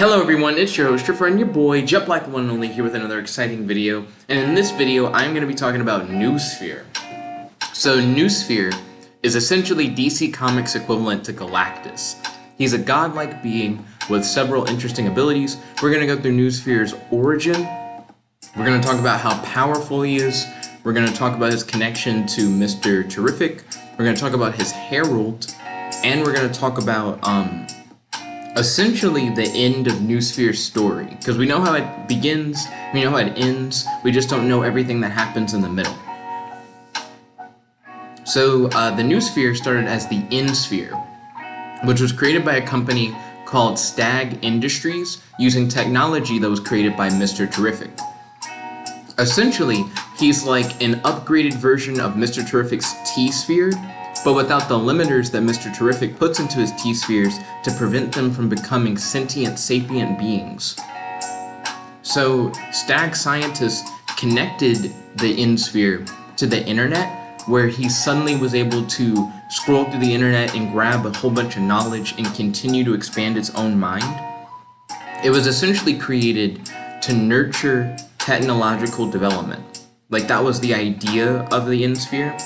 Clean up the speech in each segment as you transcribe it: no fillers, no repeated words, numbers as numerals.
Hello everyone, it's your host, your friend, your boy, Jet Black the One and Only, here with another exciting video. And in this video, I'm going to be talking about Noosphere. So Noosphere is essentially DC Comics' equivalent to Galactus. He's a godlike being with several interesting abilities. We're going to go through Noosphere's origin. We're going to talk about how powerful he is. We're going to talk about his connection to Mr. Terrific. We're going to talk about his herald. And we're going to talk about, essentially the end of Noosphere's story, because we know how it begins, we know how it ends, we just don't know everything that happens in the middle. So the Noosphere started as the nsphere, which was created by a company called Stag Industries using technology that was created by Mr. Terrific. Essentially, he's like an upgraded version of Mr. Terrific's T-sphere, but without the limiters that Mr. Terrific puts into his T-spheres to prevent them from becoming sentient, sapient beings. So, Stag scientists connected the nsphere to the internet, where he suddenly was able to scroll through the internet and grab a whole bunch of knowledge and continue to expand its own mind. It was essentially created to nurture technological development. Like, that was the idea of the nsphere,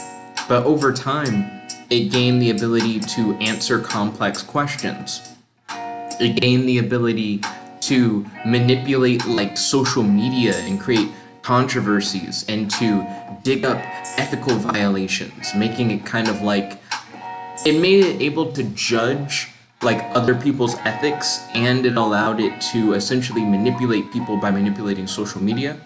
but over time, it gained the ability to answer complex questions. It gained the ability to manipulate like social media and create controversies and to dig up ethical violations, making it kind of like, it made it able to judge like other people's ethics, and it allowed it to essentially manipulate people by manipulating social media.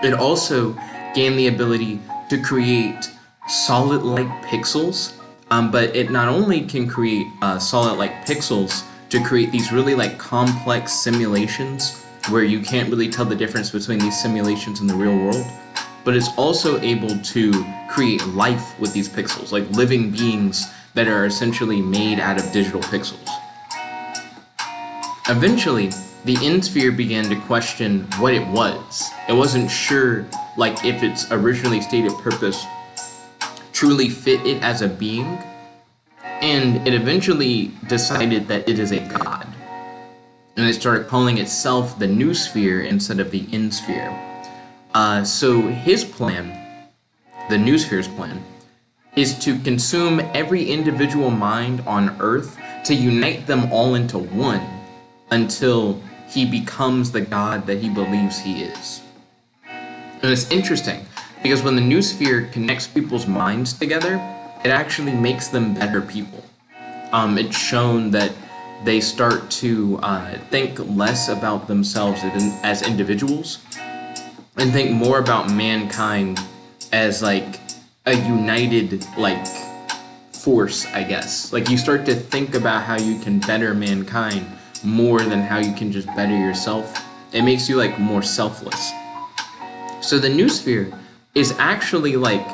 It also gained the ability to create solid-like pixels, but it not only can create solid-like pixels to create these really like complex simulations where you can't really tell the difference between these simulations and the real world, but it's also able to create life with these pixels, like living beings that are essentially made out of digital pixels. Eventually, the nsphere began to question what it was. It wasn't sure like if its originally stated purpose truly fit it as a being, and it eventually decided that it is a god, and it started calling itself the Noosphere instead of the nsphere. So his plan, the Noosphere's plan, is to consume every individual mind on Earth to unite them all into one until he becomes the god that he believes he is. And it's interesting, because when the Noosphere connects people's minds together, it actually makes them better people. It's shown that they start to think less about themselves as individuals and think more about mankind as like a united like force, I guess. Like, you start to think about how you can better mankind more than how you can just better yourself. It makes you like more selfless. So the Noosphere is actually like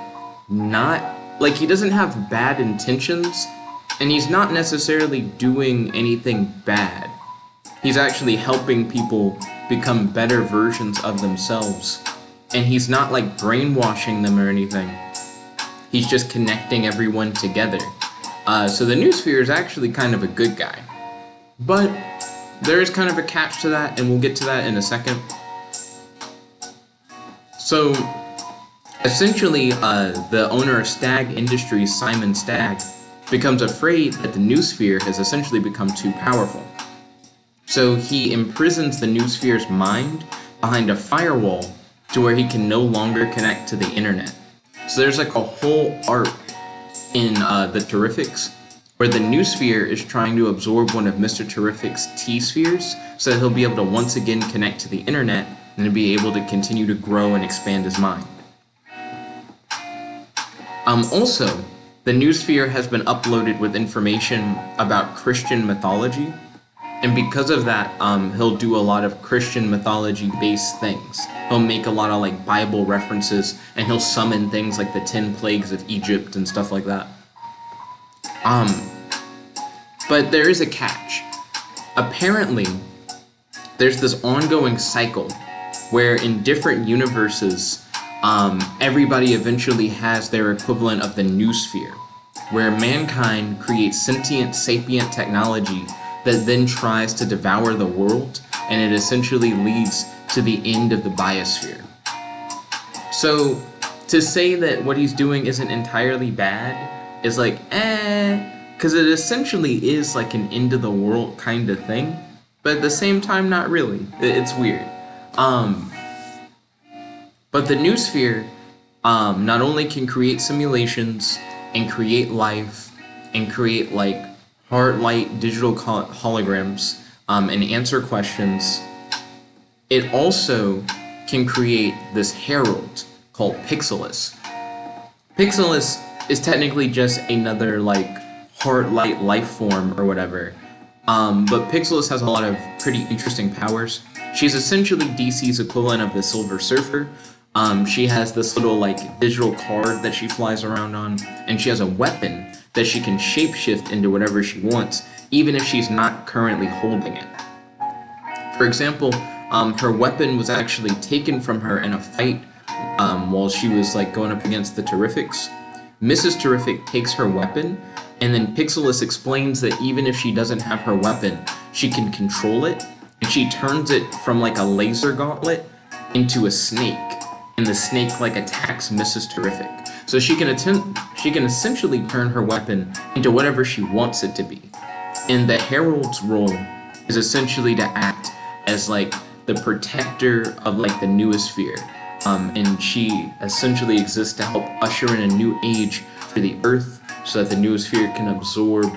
not, like, he doesn't have bad intentions, and he's not necessarily doing anything bad. He's actually helping people become better versions of themselves, and he's not like brainwashing them or anything. He's just connecting everyone together. So the Noosphere is actually kind of a good guy, but there is kind of a catch to that, and we'll get to that in a second. So essentially, the owner of Stag Industries, Simon Stagg, becomes afraid that the Noosphere has essentially become too powerful. So he imprisons the Noosphere's mind behind a firewall to where he can no longer connect to the internet. So there's like a whole arc in the Terrifics where the Noosphere is trying to absorb one of Mr. Terrific's T-spheres so that he'll be able to once again connect to the internet and be able to continue to grow and expand his mind. Also, the Noosphere has been uploaded with information about Christian mythology, and because of that, he'll do a lot of Christian mythology-based things. He'll make a lot of like Bible references, and he'll summon things like the 10 plagues of Egypt and stuff like that. But there is a catch. Apparently, there's this ongoing cycle where in different universes, everybody eventually has their equivalent of the Noosphere, where mankind creates sentient, sapient technology that then tries to devour the world, and it essentially leads to the end of the biosphere. So to say that what he's doing isn't entirely bad is like, because it essentially is like an end of the world kind of thing, but at the same time, not really. It's weird. But the Noosphere not only can create simulations and create life and create like heart-light digital holograms and answer questions, it also can create this herald called Pixelus. Pixelus is technically just another like heart-light life form or whatever, but Pixelus has a lot of pretty interesting powers. She's essentially DC's equivalent of the Silver Surfer. She has this little like digital card that she flies around on, and she has a weapon that she can shapeshift into whatever she wants, even if she's not currently holding it. For example, her weapon was actually taken from her in a fight while she was like going up against the Terrifics. Mrs. Terrific takes her weapon, and then Pixelus explains that even if she doesn't have her weapon, she can control it, and she turns it from like a laser gauntlet into a snake, and the snake like attacks Mrs. Terrific. So she can essentially turn her weapon into whatever she wants it to be. And the Herald's role is essentially to act as like the protector of like the Noosphere. And she essentially exists to help usher in a new age for the Earth so that the Noosphere can absorb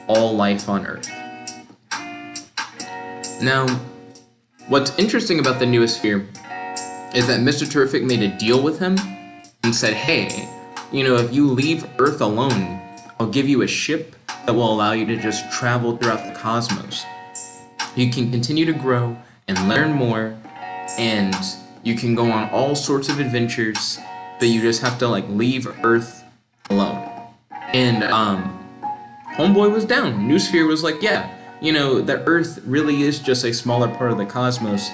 all life on Earth. Now, what's interesting about the Noosphere is that Mr. Terrific made a deal with him and said, hey, you know, if you leave Earth alone, I'll give you a ship that will allow you to just travel throughout the cosmos. You can continue to grow and learn more, and you can go on all sorts of adventures, but you just have to like leave Earth alone. And Homeboy was down. Noosphere was like, yeah, you know, the Earth really is just a smaller part of the cosmos,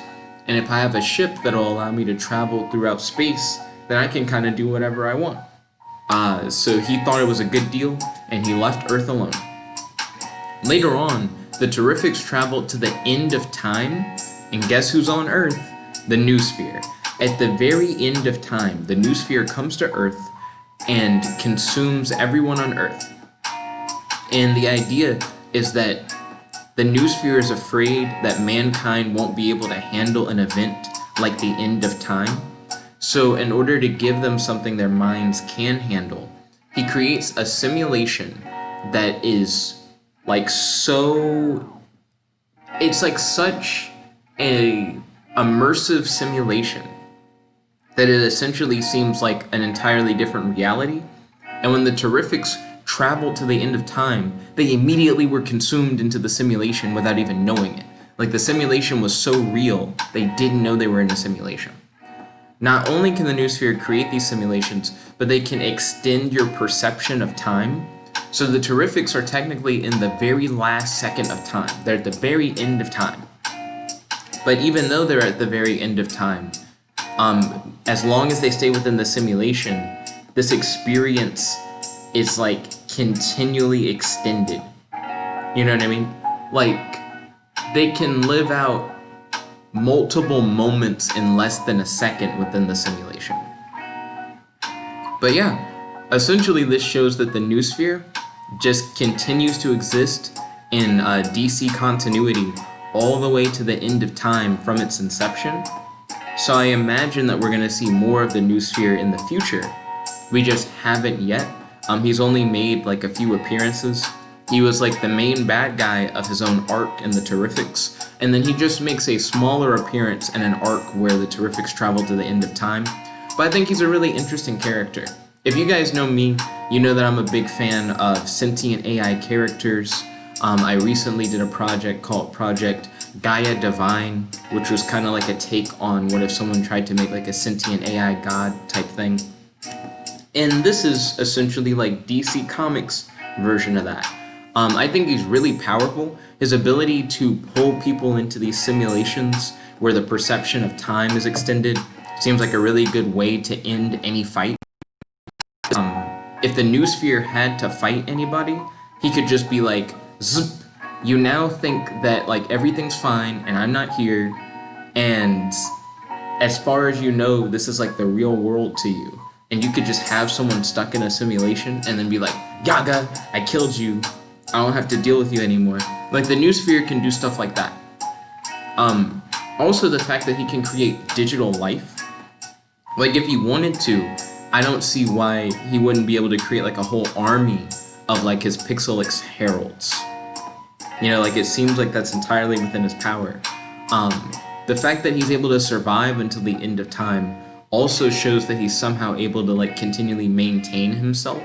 and if I have a ship that'll allow me to travel throughout space, then I can kind of do whatever I want. So he thought it was a good deal, and he left Earth alone. Later on, the Terrifics traveled to the end of time, and guess who's on Earth? The Noosphere. At the very end of time, the Noosphere comes to Earth and consumes everyone on Earth. And the idea is that the Noosphere is afraid that mankind won't be able to handle an event like the end of time. So in order to give them something their minds can handle, he creates a simulation that is like it's like such a immersive simulation that it essentially seems like an entirely different reality. And when the Terrifics traveled to the end of time, they immediately were consumed into the simulation without even knowing it. Like the simulation was so real, they didn't know they were in a simulation. Not only can the Noosphere create these simulations, but they can extend your perception of time. So the Terrifics are technically in the very last second of time. They're at the very end of time. But even though they're at the very end of time, as long as they stay within the simulation, this experience is like continually extended. You know what I mean? Like, they can live out multiple moments in less than a second within the simulation. But yeah, essentially this shows that the Noosphere just continues to exist in DC continuity all the way to the end of time from its inception. So I imagine that we're going to see more of the Noosphere in the future. We just haven't yet. He's only made like a few appearances. He was like the main bad guy of his own arc in the Terrifics, and then he just makes a smaller appearance in an arc where the Terrifics travel to the end of time. But I think he's a really interesting character. If you guys know me, you know that I'm a big fan of sentient AI characters. I recently did a project called Project Gaia Divine, which was kind of like a take on what if someone tried to make like a sentient AI god type thing. And this is essentially like DC Comics' version of that. I think he's really powerful. His ability to pull people into these simulations where the perception of time is extended seems like a really good way to end any fight. If the Noosphere had to fight anybody, he could just be like, zip, you now think that like everything's fine and I'm not here, and as far as you know, this is like the real world to you, and you could just have someone stuck in a simulation and then be like, Yaga, I killed you, I don't have to deal with you anymore. Like the Noosphere can do stuff like that. Also the fact that he can create digital life, like if he wanted to, I don't see why he wouldn't be able to create like a whole army of like his Pixelix heralds. You know, like it seems like that's entirely within his power. The fact that he's able to survive until the end of time also shows that he's somehow able to like continually maintain himself,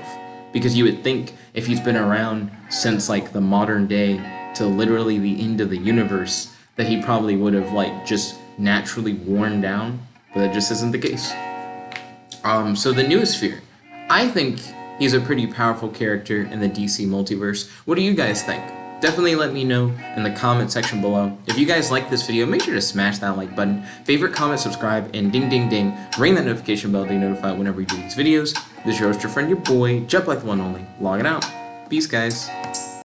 because you would think if he's been around since like the modern day to literally the end of the universe that he probably would have like just naturally worn down, but that just isn't the case. So the Noosphere, I think he's a pretty powerful character in the DC multiverse. What do you guys think? Definitely let me know in the comment section below. If you guys like this video, make sure to smash that like button, favorite, comment, subscribe, and ding ding ding, ring that notification bell to be notified whenever we do these videos. This is your host, your friend, your boy, Jet Black the One Only, logging out. Peace, guys.